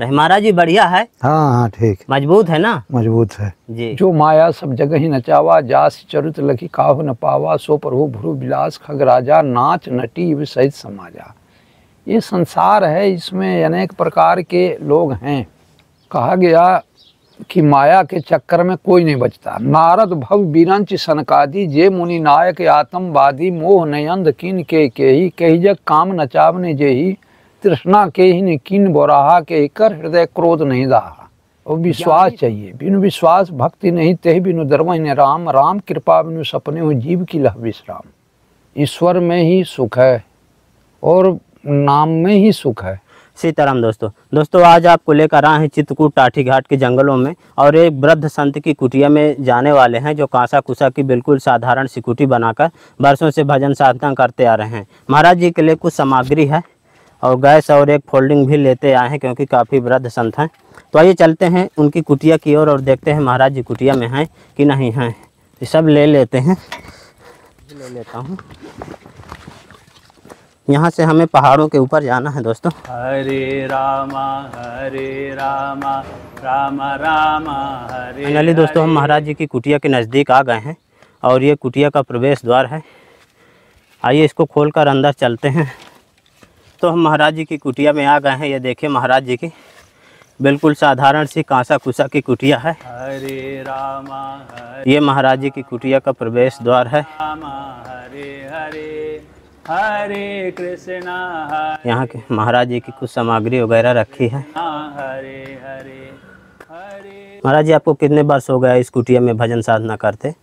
रहे। महाराज जी बढ़िया है? हाँ हाँ ठीक, मजबूत है ना? मजबूत है जी। जो माया सब जगह ही नचावा, जास चरित लखी काहू न पावा, सो प्रभु भ्रु विलास खग राजा, नाच नटी सहित समाजा। ये संसार है, इसमें अनेक प्रकार के लोग हैं। कहा गया कि माया के चक्कर में कोई नहीं बचता। नारद भव बीरंच सनकादि, जे मुनि नायक आतमवादी, मोह नयंद किन के ही, कही जग काम नचावने जेही, तृष्णा के ही ने किन बोराहा, के कर हृदय क्रोध नहीं दाहा। और विश्वास चाहिए, बिनु विश्वास भक्ति नहीं, तेहि बिनु दरवहि ने राम, राम कृपा बिनु सपने हो, जीव की लह विश्राम। ईश्वर में ही सुख है और नाम में ही सुख है। सीताराम। दोस्तों आज आपको लेकर आए हैं चित्रकूट टाठी घाट के जंगलों में, और एक वृद्ध संत की कुटिया में जाने वाले हैं, जो कांसा कुसा की बिल्कुल साधारण सी कुटी बनाकर वर्षों से भजन साधना करते आ रहे हैं। महाराज जी के लिए कुछ सामग्री है और गैस और एक फोल्डिंग भी लेते आए हैं, क्योंकि काफ़ी वृद्ध संत हैं। तो आइए चलते हैं उनकी कुटिया की ओर और देखते हैं महाराज जी कुटिया में हैं कि नहीं हैं। ये सब ले लेते हैं, ले लेता हूँ। यहाँ से हमें पहाड़ों के ऊपर जाना है दोस्तों। हरे रामा राम राम हरे। फाइनली दोस्तों हम महाराज जी की कुटिया के नज़दीक आ गए हैं, और ये कुटिया का प्रवेश द्वार है। आइए इसको खोलकर अंदर चलते हैं। तो हम महाराज जी की कुटिया में आ गए हैं। ये देखिए महाराज जी की बिल्कुल साधारण सी कांसा कुसा की कुटिया है। हरे रामा हरे ये महाराज जी की कुटिया का प्रवेश द्वार है। रामा हरे हरे हरे कृष्णा हरे यहाँ के महाराज जी की कुछ सामग्री वगैरह रखी है। हरे हरे हरे। महाराज जी आपको कितने वर्ष हो गया इस कुटिया में भजन साधना करते?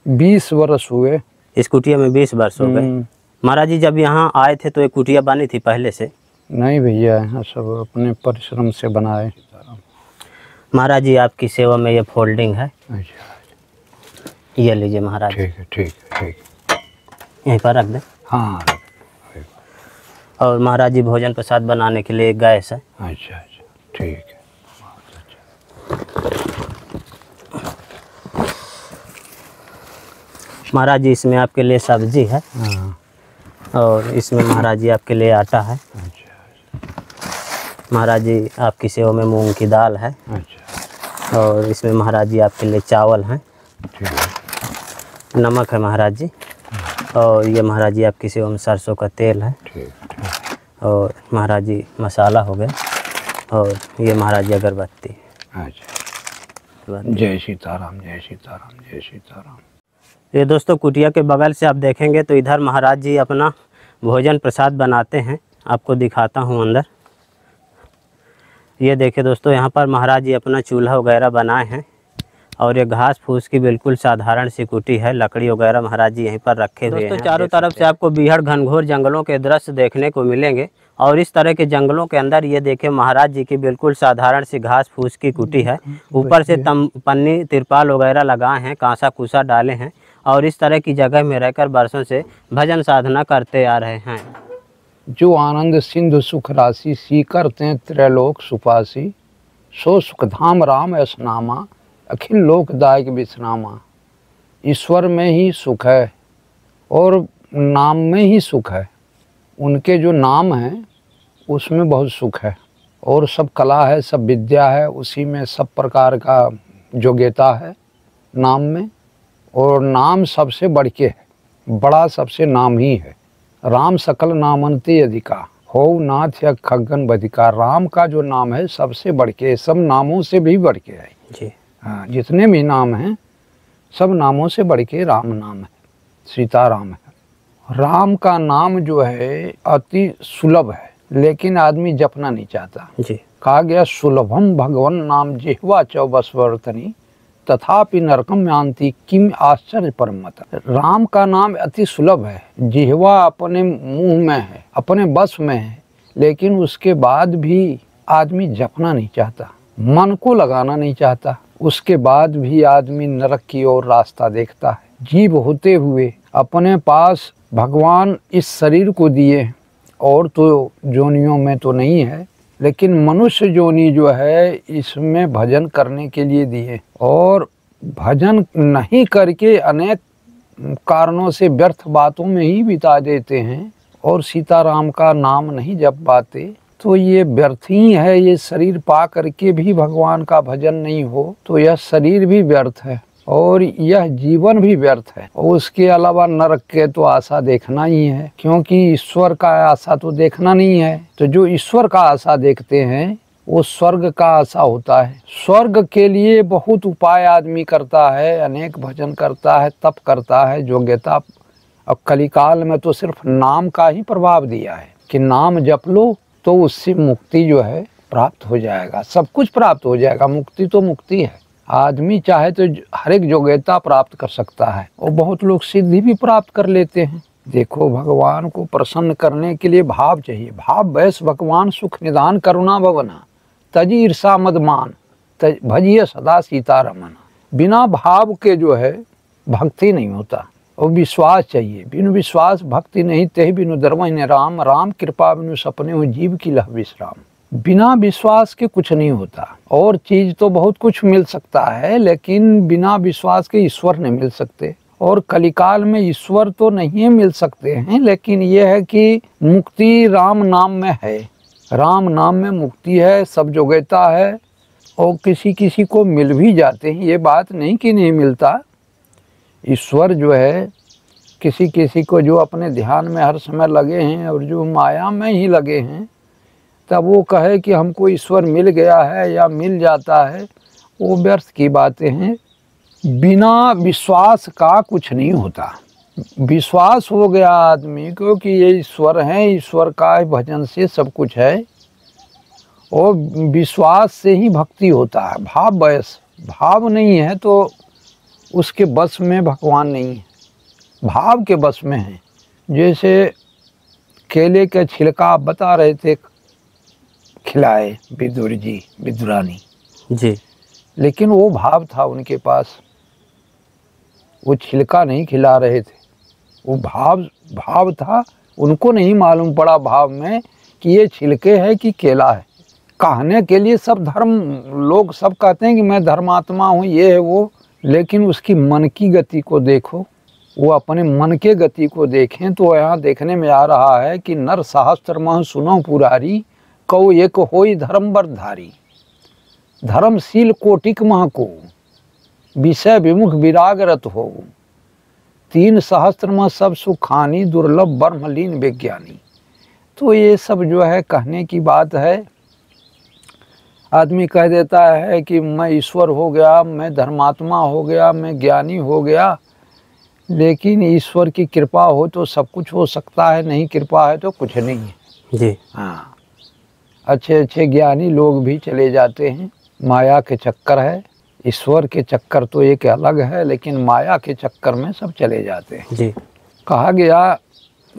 20 वर्ष हुए। इस कुटिया में 20 वर्ष हो गए। महाराज जी जब यहाँ आए थे तो एक कुटिया बनी थी पहले से? नहीं भैया, यहाँ सब अपने परिश्रम से बनाए। महाराज जी आपकी सेवा में ये फोल्डिंग है। अच्छा, ये लीजिए महाराज। ठीक है ठीक है ठीक। यहीं पर रख दें। हाँ। और महाराज जी भोजन प्रसाद बनाने के लिए एक गैस है। अच्छा अच्छा ठीक है। महाराज जी इसमें आपके लिए सब्जी है। हाँ। और इसमें महाराज जी आपके लिए आटा है। अच्छा। महाराज जी आपकी सेवा में मूंग की दाल है। अच्छा। और इसमें महाराज जी आपके लिए चावल हैं। ठीक है। नमक है महाराज जी। और ये महाराज जी आपकी सेवा में सरसों का तेल है। ठीक ठीक। और महाराज जी मसाला हो गया। और ये महाराज जी अगरबत्ती। अच्छा। जय सीताराम जय सीताराम जय सीताराम। ये दोस्तों कुटिया के बगल से आप देखेंगे तो इधर महाराज जी अपना भोजन प्रसाद बनाते हैं। आपको दिखाता हूँ अंदर। ये देखिए दोस्तों, यहाँ पर महाराज जी अपना चूल्हा वगैरह बनाए हैं, और ये घास फूस की बिल्कुल साधारण सी कुटी है। लकड़ी वगैरह महाराज जी यहीं पर रखे हुए हैं। दोस्तों चारों तरफ से आपको बीहड़ घनघोर जंगलों के दृश्य देखने को मिलेंगे, और इस तरह के जंगलों के अंदर ये देखिए महाराज जी की बिल्कुल साधारण सी घास फूस की कुटी है। ऊपर से पन्नी तिरपाल वगैरह लगाए हैं, कांसा कुसा डाले हैं, और इस तरह की जगह में रहकर वर्षों से भजन साधना करते आ रहे हैं। जो आनंद सिंधु सुख राशि, सी करते त्रैलोक सुपासी, सो सुखधाम राम ऐसनामा, अखिल लोकदायक विश्रामा। ईश्वर में ही सुख है और नाम में ही सुख है। उनके जो नाम हैं उसमें बहुत सुख है, और सब कला है, सब विद्या है, उसी में सब प्रकार का योग्यता है नाम में। और नाम सबसे बढ़ के है, बड़ा सबसे नाम ही है। राम सकल नामंते अधिका, हो नाथ या खगन बधिका। राम का जो नाम है सबसे बढ़ के, सब नामों से भी बढ़ के है जी। हाँ, जितने भी नाम हैं सब नामों से बढ़ के राम नाम है, सीताराम है। राम का नाम जो है अति सुलभ है, लेकिन आदमी जपना नहीं चाहता जी। कहा गया सुलभम भगवान नाम जिह्वा चौबसवर्तनी, तथापि नरकम यान्ति किम आश्चर्य परमत। राम का नाम अति सुलभ है, जिह्वा अपने मुंह में है, अपने बस में है, लेकिन उसके बाद भी आदमी जपना नहीं चाहता, मन को लगाना नहीं चाहता। उसके बाद भी आदमी नरक की ओर रास्ता देखता है। जीव होते हुए अपने पास भगवान इस शरीर को दिए, और तो जोनियों में तो नहीं है, लेकिन मनुष्य जोनी जो है इसमें भजन करने के लिए दिए, और भजन नहीं करके अनेक कारणों से व्यर्थ बातों में ही बिता देते हैं, और सीताराम का नाम नहीं जप पाते, तो ये व्यर्थ ही है। ये शरीर पा करके भी भगवान का भजन नहीं हो तो यह शरीर भी व्यर्थ है और यह जीवन भी व्यर्थ है। और उसके अलावा नरक के तो आशा देखना ही है, क्योंकि ईश्वर का आशा तो देखना नहीं है। तो जो ईश्वर का आशा देखते हैं वो स्वर्ग का आशा होता है। स्वर्ग के लिए बहुत उपाय आदमी करता है, अनेक भजन करता है, तप करता है, योग्यता। अब कलिकाल में तो सिर्फ नाम का ही प्रभाव दिया है कि नाम जप लो तो उससे मुक्ति जो है प्राप्त हो जाएगा, सब कुछ प्राप्त हो जाएगा। मुक्ति तो मुक्ति है। आदमी चाहे तो हर एक योग्यता प्राप्त कर सकता है और बहुत लोग सिद्धि भी प्राप्त कर लेते हैं। देखो, भगवान को प्रसन्न करने के लिए भाव चाहिए। भाव वैस भगवान सुख निदान करुणा भवना तजी ईर्षा मदमान भजिए सदा सीतारमन। बिना भाव के जो है भक्ति नहीं होता और विश्वास चाहिए। बिनु विश्वास भक्ति नहीं, ते बिनु दरवहि राम। राम कृपा बिनु सपने हो जीव की लह विश्राम। बिना विश्वास के कुछ नहीं होता। और चीज तो बहुत कुछ मिल सकता है, लेकिन बिना विश्वास के ईश्वर नहीं मिल सकते। और कलिकाल में ईश्वर तो नहीं मिल सकते हैं, लेकिन यह है कि मुक्ति राम नाम में है। राम नाम में मुक्ति है, सब योग्यता है और किसी किसी को मिल भी जाते हैं। ये बात नहीं कि नहीं मिलता। ईश्वर जो है किसी किसी को जो अपने ध्यान में हर समय लगे हैं और जो माया में ही लगे हैं, तब वो कहे कि हमको ईश्वर मिल गया है या मिल जाता है, वो व्यर्थ की बातें हैं। बिना विश्वास का कुछ नहीं होता। विश्वास हो गया आदमी को कि ये ईश्वर है, ईश्वर का भजन से सब कुछ है, और विश्वास से ही भक्ति होता है। भाव वश, भाव नहीं है तो उसके बस में भगवान नहीं है, भाव के बस में है। जैसे केले के छिलका आप बता रहे थे खिलाए विदुर जी, विदुरानी जी, लेकिन वो भाव था उनके पास, वो छिलका नहीं खिला रहे थे, वो भाव था। उनको नहीं मालूम पड़ा भाव में कि ये छिलके है कि केला है। कहने के लिए सब धर्म लोग सब कहते हैं कि मैं धर्मात्मा हूँ, ये है वो, लेकिन उसकी मन की गति को देखो, वो अपने मन के गति को देखें तो यहाँ देखने में आ रहा है कि नर सहस्त्र मह सुनो पुरारी, कौ एक होई धर्म बरधारी। धर्मशील कोटिक मह को विषय विमुख विरागरत हो, 3 सहस्त्र मह सब सुखानी, दुर्लभ ब्रह्मलीन विज्ञानी। तो ये सब जो है कहने की बात है। आदमी कह देता है कि मैं ईश्वर हो गया, मैं धर्मात्मा हो गया, मैं ज्ञानी हो गया, लेकिन ईश्वर की कृपा हो तो सब कुछ हो सकता है, नहीं कृपा है तो कुछ नहीं है जी। हाँ, अच्छे अच्छे ज्ञानी लोग भी चले जाते हैं। माया के चक्कर है, ईश्वर के चक्कर तो एक अलग है, लेकिन माया के चक्कर में सब चले जाते हैं जी। कहा गया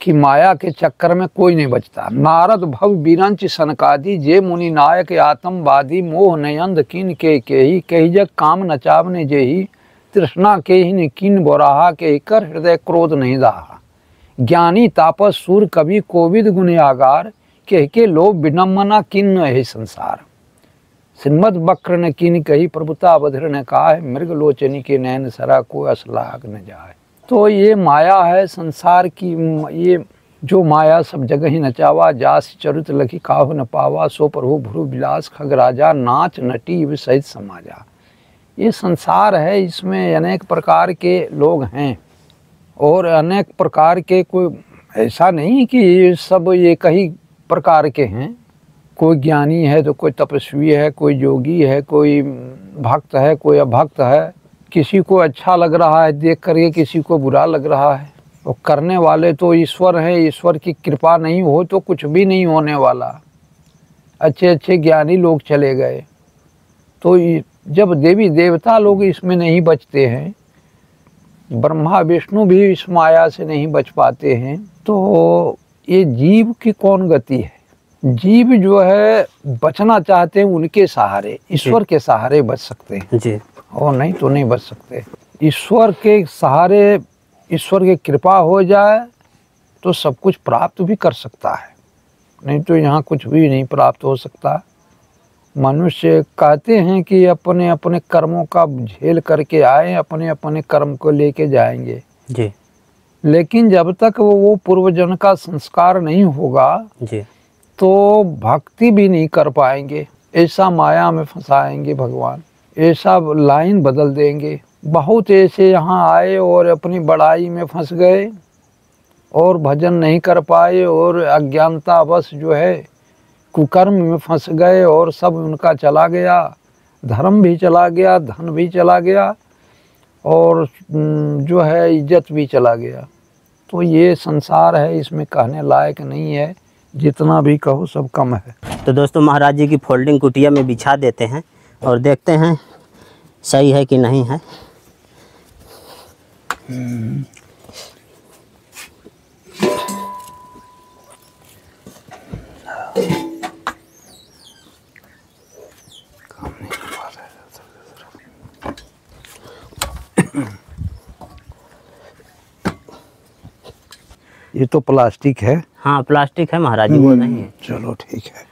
कि माया के चक्कर में कोई नहीं बचता। नारद भव बिरंच सनकादि, जे मुनि नायक आतंकवादी, मोह नयंद किन के ही, कही जग काम नचावने जेही, तृष्णा के ही ने किन बोराहा, के कर हृदय क्रोध नहीं दाहा। ज्ञानी तापस सूर कवि कोविद गुण आगार, कह के लोभ विडम्बना किन है संसार। श्रीमद बक्र ने किन कही, प्रभुता बधिर ने कहा है, मृग लोचनी के नैन सरा को असलाग न जाए। तो ये माया है संसार की। ये जो माया सब जगह ही नचावा, जास चरित लखी काहु न पावा, सो प्रभु भ्रु विलास खग राजा, नाच नटी सहित समाजा। ये संसार है, इसमें अनेक प्रकार के लोग हैं और अनेक प्रकार के, कोई ऐसा नहीं कि ये सब एक ही प्रकार के हैं। कोई ज्ञानी है तो कोई तपस्वी है, कोई योगी है, कोई भक्त है, कोई अभक्त है। किसी को अच्छा लग रहा है देख करके, किसी को बुरा लग रहा है। और करने वाले तो ईश्वर हैं। ईश्वर की कृपा नहीं हो तो कुछ भी नहीं होने वाला। अच्छे अच्छे ज्ञानी लोग चले गए तो जब देवी देवता लोग इसमें नहीं बचते हैं, ब्रह्मा विष्णु भी इस माया से नहीं बच पाते हैं, तो ये जीव की कौन गति है। जीव जो है बचना चाहते हैं उनके सहारे, ईश्वर के सहारे बच सकते हैं जी, और नहीं तो नहीं बच सकते। ईश्वर के सहारे, ईश्वर की कृपा हो जाए तो सब कुछ प्राप्त भी कर सकता है, नहीं तो यहाँ कुछ भी नहीं प्राप्त हो सकता। मनुष्य कहते हैं कि अपने अपने कर्मों का झेल करके आए, अपने अपने कर्म को लेके जाएंगे जी, लेकिन जब तक वो पूर्वजन्म का संस्कार नहीं होगा जी, तो भक्ति भी नहीं कर पाएंगे, ऐसा माया में फंसाएंगे भगवान, ऐसा लाइन बदल देंगे। बहुत ऐसे यहाँ आए और अपनी बड़ाई में फंस गए और भजन नहीं कर पाए और अज्ञानतावश जो है कुकर्म में फंस गए और सब उनका चला गया, धर्म भी चला गया, धन भी चला गया और जो है इज्जत भी चला गया। तो ये संसार है, इसमें कहने लायक नहीं है, जितना भी कहो सब कम है। तो दोस्तों महाराज जी की फोल्डिंग कुटिया में बिछा देते हैं और देखते हैं सही है कि नहीं है। ये तो प्लास्टिक है। हाँ प्लास्टिक है महाराज जी, वो नहीं है। चलो ठीक है,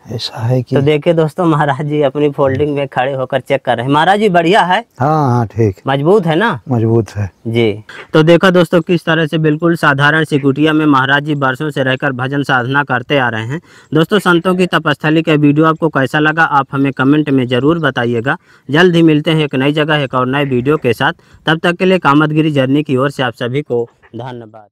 ऐसा है कि तो देखिए दोस्तों महाराज जी अपनी फोल्डिंग में खड़े होकर चेक कर रहे हैं। महाराज जी बढ़िया है? हाँ हाँ ठीक, मजबूत है ना? मजबूत है जी। तो देखा दोस्तों किस तरह से बिल्कुल साधारण सी कुटिया में महाराज जी वर्षों से रहकर भजन साधना करते आ रहे हैं। दोस्तों संतों की तपस्थली का वीडियो आपको कैसा लगा आप हमें कमेंट में ज़रूर बताइएगा। जल्द ही मिलते हैं एक नई जगह एक और नए वीडियो के साथ। तब तक के लिए कामतगिरी जर्नी की ओर से आप सभी को धन्यवाद।